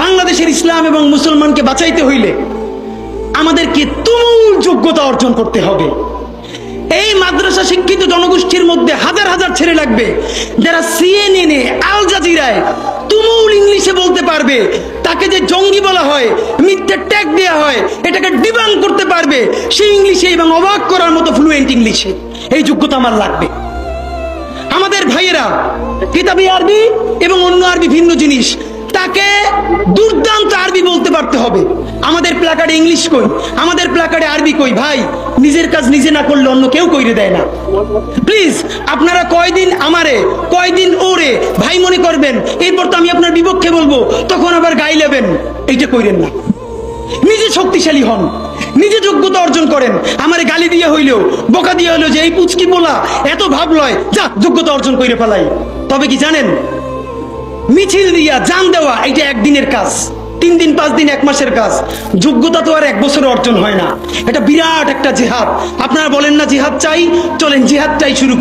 বাংলাদেশের ইসলাম এবং মুসলমানকে বাঁচাইতে হইলে আমাদেরকে তুমুল যোগ্যতা অর্জন করতে হবে। এই মাদ্রাসা শিক্ষিত জনগোষ্ঠীর মধ্যে হাজার হাজার ছেলে লাগবে যারা সিএনএনে, আল জাজিরায় তুমুল ইংলিশে বলতে পারবে। তাকে যে জঙ্গি বলা হয়, মিথ্যা ট্যাগ দেওয়া হয়, এটাকে ডিবাং করতে পারবে সেই ইংলিশে এবং অবাক করার মতো ফ্লুয়েন্ট ইংলিশে। এই যোগ্যতা আমার লাগবে। আমাদের ভাইয়েরা কিতাবি আরবি এবং অন্য আরবি ভিন্ন জিনিস, তাকে দুর্দান্ত আরবি বলতে পারতে হবে। আমাদের প্ল্যাকার্ডে ইংলিশ কই, আমাদের প্ল্যাকার্ডে আরবি কই? ভাই, নিজের কাজ নিজে না করলে অন্য কেউ কইরে দেয় না। প্লিজ আপনারা কয়দিন আমারে কয়দিন ওরে ভাই মনে করবেন, এরপর তো আমি আপনার বিপক্ষে বলবো, তখন আবার গাই লেবেন, এইটা কইরেন না। নিজে শক্তিশালী হন, নিজে যোগ্যতা অর্জন করেন। আমারে গালি দিয়ে হইলেও, বোকা দিয়ে হইলেও যে এই পুচকি বলা এত ভাব লয়, যা যোগ্যতা অর্জন করে ফেলাই। তবে কি জানেন, মিছিল দিয়া জান দেওয়া এটা একদিনের কাজ, 3 দিন 5 দিন 1 মাসের কাজ। যোগ্যতা তো আর 1 বছরে অর্জন হয় না। এটা বিরাট একটা জিহাদ। আপনারা বলেন না জিহাদ চাই, চলেন জিহাদটাই শুরু।